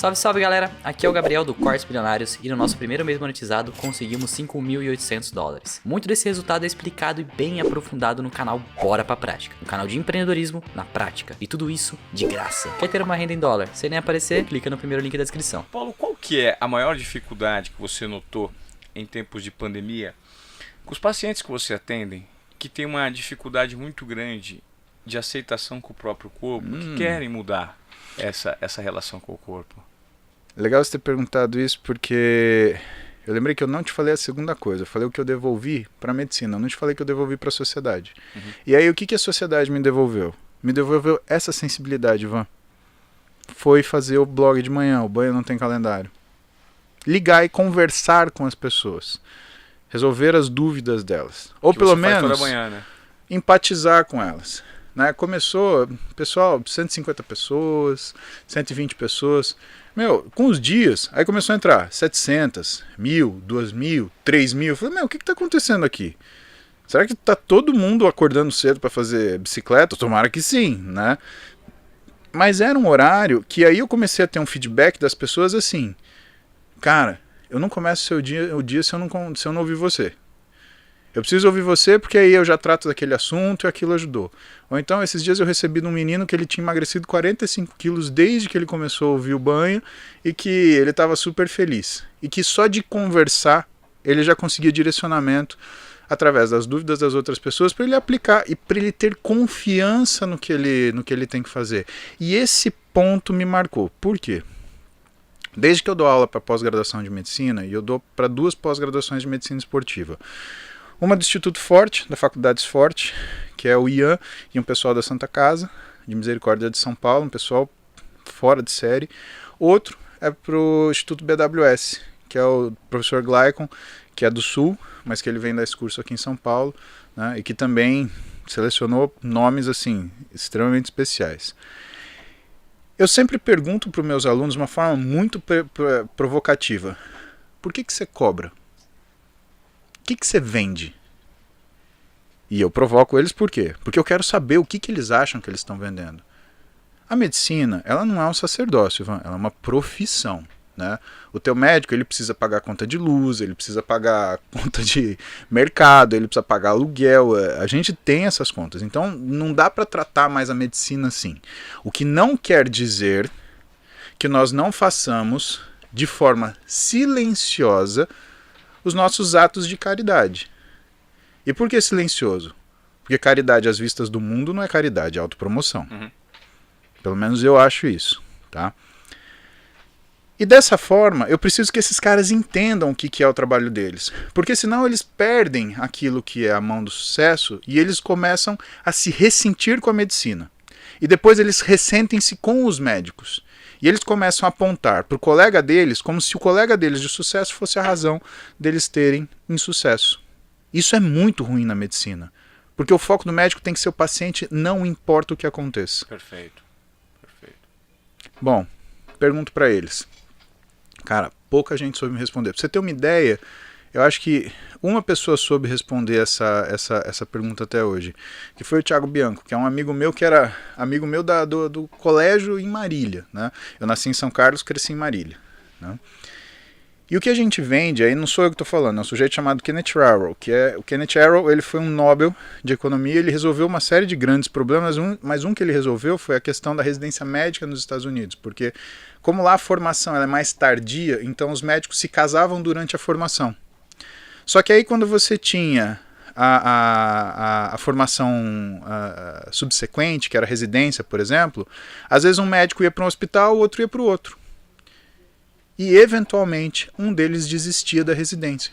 Salve, salve galera, aqui é o Gabriel do Cortes Bilionários e no nosso primeiro mês monetizado conseguimos $5.800. Muito desse resultado é explicado e bem aprofundado no canal Bora Pra Prática, um canal de empreendedorismo na prática, e tudo isso de graça. Quer ter uma renda em dólar sem nem aparecer? Clica no primeiro link da descrição. Paulo, qual que é a maior dificuldade que você notou em tempos de pandemia com os pacientes que você atendem que tem uma dificuldade muito grande de aceitação com o próprio corpo, que querem mudar essa relação com o corpo? Legal você ter perguntado isso, porque eu lembrei que eu não te falei a segunda coisa. Eu falei o que eu devolvi para a medicina, eu não te falei que eu devolvi para a sociedade. E aí o que a sociedade me devolveu? Me devolveu essa sensibilidade, Ivan. Foi fazer o blog de manhã, o Banho Não Tem Calendário. Ligar e conversar com as pessoas. Resolver as dúvidas delas. Ou que pelo você faz menos toda manhã, né? Empatizar com elas. Né? Começou, pessoal, 150 pessoas, 120 pessoas. Com os dias, aí começou a entrar 700, 1.000, 2.000, 3.000. Eu falei, o que está acontecendo aqui? Será que está todo mundo acordando cedo para fazer bicicleta? Tomara que sim, né? Mas era um horário que aí eu comecei a ter um feedback das pessoas assim, cara, eu não começo o dia se eu não ouvir você. Eu preciso ouvir você porque aí eu já trato daquele assunto e aquilo ajudou. Ou então, esses dias eu recebi de um menino que ele tinha emagrecido 45 quilos desde que ele começou a ouvir o banho e que ele estava super feliz. E que só de conversar ele já conseguia direcionamento através das dúvidas das outras pessoas para ele aplicar e para ele ter confiança no que ele tem que fazer. E esse ponto me marcou. Por quê? Desde que eu dou aula para pós-graduação de medicina, e eu dou para 2 pós-graduações de medicina esportiva. Uma do Instituto Forte, da Faculdade Forte, que é o Ian e um pessoal da Santa Casa, de Misericórdia de São Paulo, um pessoal fora de série. Outro é para o Instituto BWS, que é o professor Glycon, que é do Sul, mas que ele vem dar esse curso aqui em São Paulo, né, e que também selecionou nomes assim extremamente especiais. Eu sempre pergunto para os meus alunos de uma forma muito provocativa, por que você cobra? O que você vende? E eu provoco eles por quê? Porque eu quero saber o que eles acham que eles estão vendendo. A medicina, ela não é um sacerdócio, Ivan, ela é uma profissão. Né? O teu médico, ele precisa pagar conta de luz, ele precisa pagar conta de mercado, ele precisa pagar aluguel, a gente tem essas contas. Então não dá para tratar mais a medicina assim. O que não quer dizer que nós não façamos de forma silenciosa os nossos atos de caridade. E por que silencioso? Porque caridade às vistas do mundo não é caridade, é autopromoção. Pelo menos eu acho isso. Tá? E dessa forma, eu preciso que esses caras entendam o que é o trabalho deles. Porque senão eles perdem aquilo que é a mão do sucesso e eles começam a se ressentir com a medicina. E depois eles ressentem-se com os médicos. E eles começam a apontar para o colega deles como se o colega deles de sucesso fosse a razão deles terem insucesso. Isso é muito ruim na medicina. Porque o foco do médico tem que ser o paciente, não importa o que aconteça. Perfeito. Bom, pergunto para eles. Cara, pouca gente soube me responder. Para você ter uma ideia, eu acho que uma pessoa soube responder essa pergunta até hoje, que foi o Thiago Bianco, que é um amigo meu que era amigo meu do colégio em Marília. Né? Eu nasci em São Carlos, cresci em Marília. Né? E o que a gente vende, aí não sou eu que estou falando, é um sujeito chamado Kenneth Arrow, o Kenneth Arrow, ele foi um Nobel de Economia, ele resolveu uma série de grandes problemas, mas um que ele resolveu foi a questão da residência médica nos Estados Unidos, porque como lá a formação ela é mais tardia, então os médicos se casavam durante a formação. Só que aí quando você tinha a formação subsequente, que era a residência, por exemplo, às vezes um médico ia para um hospital, o outro ia para o outro. E, eventualmente, um deles desistia da residência.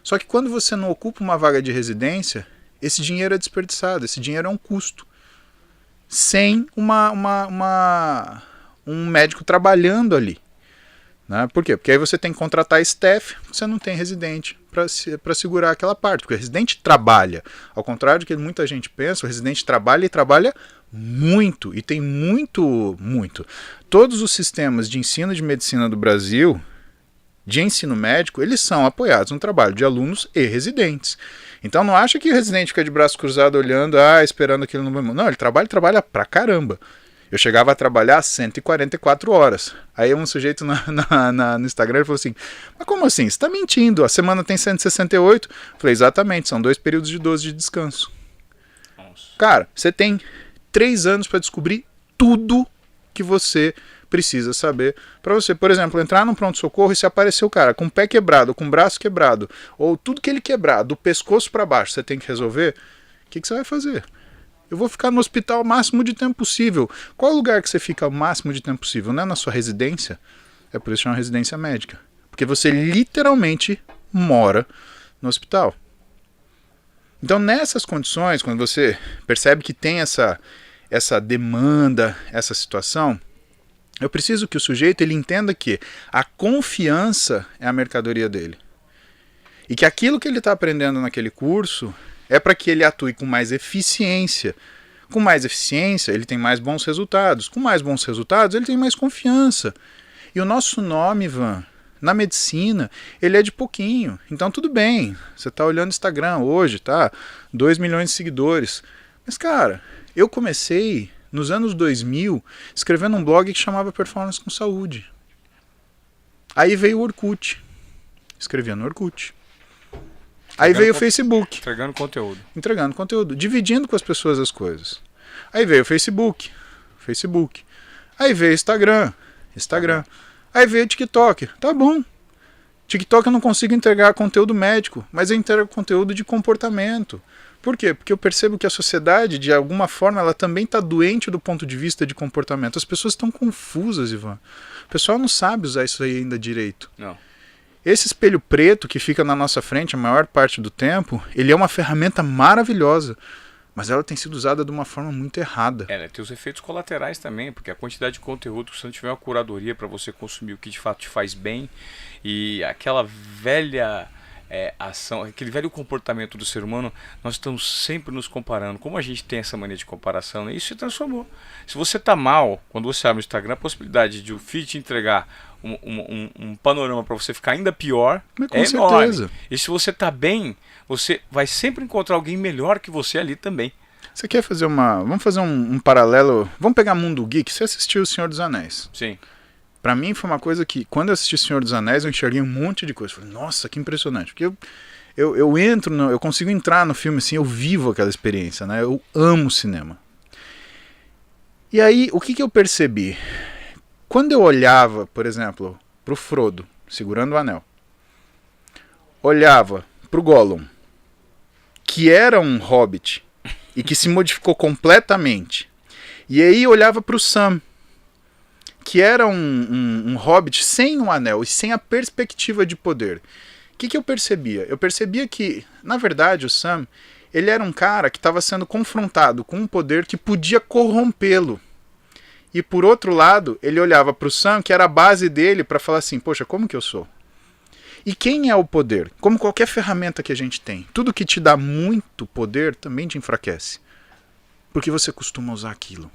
Só que quando você não ocupa uma vaga de residência, esse dinheiro é desperdiçado, esse dinheiro é um custo. Sem um médico trabalhando ali. Né? Por quê? Porque aí você tem que contratar staff, você não tem residente para segurar aquela parte. Porque o residente trabalha. Ao contrário do que muita gente pensa, o residente trabalha e trabalha muito. E tem muito. Todos os sistemas de ensino de medicina do Brasil, de ensino médico, eles são apoiados no trabalho de alunos e residentes. Então não acha que o residente fica de braço cruzado olhando, esperando aquilo no... Não, ele trabalha pra caramba. Eu chegava a trabalhar 144 horas. Aí um sujeito no Instagram ele falou assim, mas como assim? Você está mentindo, a semana tem 168. Eu falei, exatamente, são 2 períodos de 12 de descanso. Nossa. Cara, você tem 3 anos para descobrir tudo que você precisa saber para você, por exemplo, entrar num pronto-socorro e se aparecer o cara com o pé quebrado, com o braço quebrado, ou tudo que ele quebrar, do pescoço para baixo, você tem que resolver, o que você vai fazer? Eu vou ficar no hospital o máximo de tempo possível. Qual é o lugar que você fica o máximo de tempo possível? Não é na sua residência? É por isso que chama residência médica. Porque você literalmente mora no hospital. Então, nessas condições, quando você percebe que tem essa demanda, essa situação, eu preciso que o sujeito ele entenda que a confiança é a mercadoria dele. E que aquilo que ele está aprendendo naquele curso é para que ele atue com mais eficiência. Com mais eficiência, ele tem mais bons resultados. Com mais bons resultados, ele tem mais confiança. E o nosso nome, Ivan, na medicina, ele é de pouquinho. Então tudo bem, você está olhando o Instagram hoje, tá? 2 milhões de seguidores. Mas, cara, eu comecei nos anos 2000 escrevendo um blog que chamava Performance com Saúde. Aí veio o Orkut. Escrevia no Orkut. Aí veio o Facebook. Entregando conteúdo. Dividindo com as pessoas as coisas. Aí veio o Facebook. Aí veio o Instagram. Aí veio o TikTok. Tá bom. TikTok eu não consigo entregar conteúdo médico, mas eu entrego conteúdo de comportamento. Por quê? Porque eu percebo que a sociedade, de alguma forma, ela também está doente do ponto de vista de comportamento. As pessoas estão confusas, Ivan. O pessoal não sabe usar isso aí ainda direito. Não. Esse espelho preto que fica na nossa frente a maior parte do tempo, ele é uma ferramenta maravilhosa, mas ela tem sido usada de uma forma muito errada. Tem os efeitos colaterais também, porque a quantidade de conteúdo, se não tiver uma curadoria para você consumir o que de fato te faz bem, e aquela velha ação, aquele velho comportamento do ser humano, nós estamos sempre nos comparando. Como a gente tem essa mania de comparação, né? Isso se transformou. Se você está mal, quando você abre o Instagram, a possibilidade de o feed te entregar um panorama para você ficar ainda pior é enorme. E se você está bem, você vai sempre encontrar alguém melhor que você ali também. Você quer fazer vamos fazer um paralelo, vamos pegar Mundo Geek. Você assistiu O Senhor dos Anéis? Sim. Pra mim foi uma coisa que, quando eu assisti O Senhor dos Anéis, eu enxerguei um monte de coisa. Falei, nossa, que impressionante. Porque eu consigo entrar no filme assim, eu vivo aquela experiência, né? Eu amo cinema. E aí, o que eu percebi? Quando eu olhava, por exemplo, pro Frodo, segurando o anel, olhava pro Gollum, que era um hobbit, e que se modificou completamente, e aí olhava pro Sam, que era um hobbit sem um anel e sem a perspectiva de poder. O que eu percebia? Eu percebia que, na verdade, o Sam, ele era um cara que estava sendo confrontado com um poder que podia corrompê-lo. E por outro lado, ele olhava para o Sam, que era a base dele, para falar assim, poxa, como que eu sou? E quem é o poder? Como qualquer ferramenta que a gente tem, tudo que te dá muito poder também te enfraquece. Porque você costuma usar aquilo.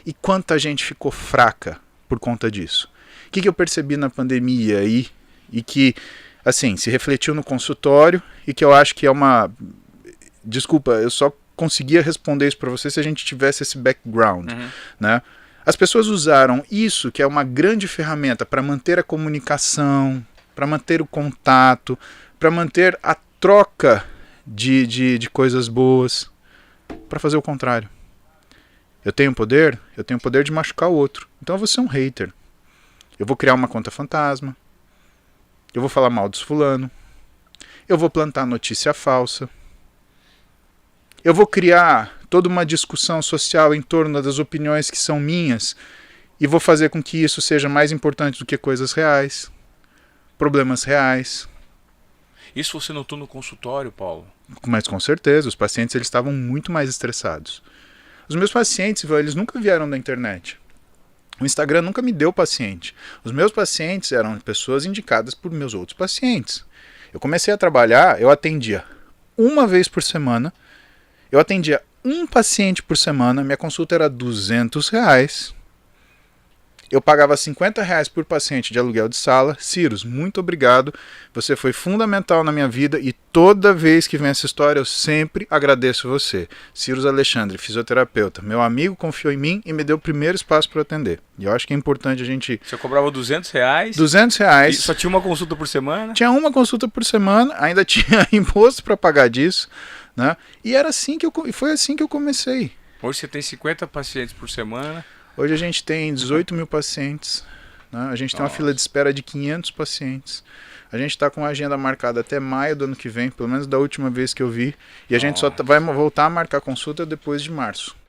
E quanta gente ficou fraca por conta disso. O que eu percebi na pandemia aí, e que, assim, se refletiu no consultório, e que eu acho que é uma... Desculpa, eu só conseguia responder isso para você se a gente tivesse esse background, né? As pessoas usaram isso, que é uma grande ferramenta, para manter a comunicação, para manter o contato, para manter a troca de coisas boas, para fazer o contrário. Eu tenho poder de machucar o outro. Então eu vou ser um hater. Eu vou criar uma conta fantasma. Eu vou falar mal dos fulano. Eu vou plantar notícia falsa. Eu vou criar toda uma discussão social em torno das opiniões que são minhas e vou fazer com que isso seja mais importante do que coisas reais, problemas reais. Isso você notou no consultório, Paulo? Mas com certeza, os pacientes eles estavam muito mais estressados. Os meus pacientes, eles nunca vieram da internet. O Instagram nunca me deu paciente. Os meus pacientes eram pessoas indicadas por meus outros pacientes. Eu comecei a trabalhar, eu atendia uma vez por semana, eu atendia um paciente por semana, minha consulta era R$200. Eu pagava R$50 por paciente de aluguel de sala. Ciros, muito obrigado. Você foi fundamental na minha vida e toda vez que vem essa história, eu sempre agradeço você. Ciros Alexandre, fisioterapeuta. Meu amigo confiou em mim e me deu o primeiro espaço para atender. E eu acho que é importante a gente... Você cobrava R$200? R$200. E só tinha uma consulta por semana? Tinha uma consulta por semana, ainda tinha imposto para pagar disso, né? E era assim foi assim que eu comecei. Hoje você tem 50 pacientes por semana. Hoje a gente tem 18 mil pacientes, né? A gente tem uma fila de espera de 500 pacientes. A gente está com a agenda marcada até maio do ano que vem, pelo menos da última vez que eu vi. E a gente só vai voltar a marcar consulta depois de março.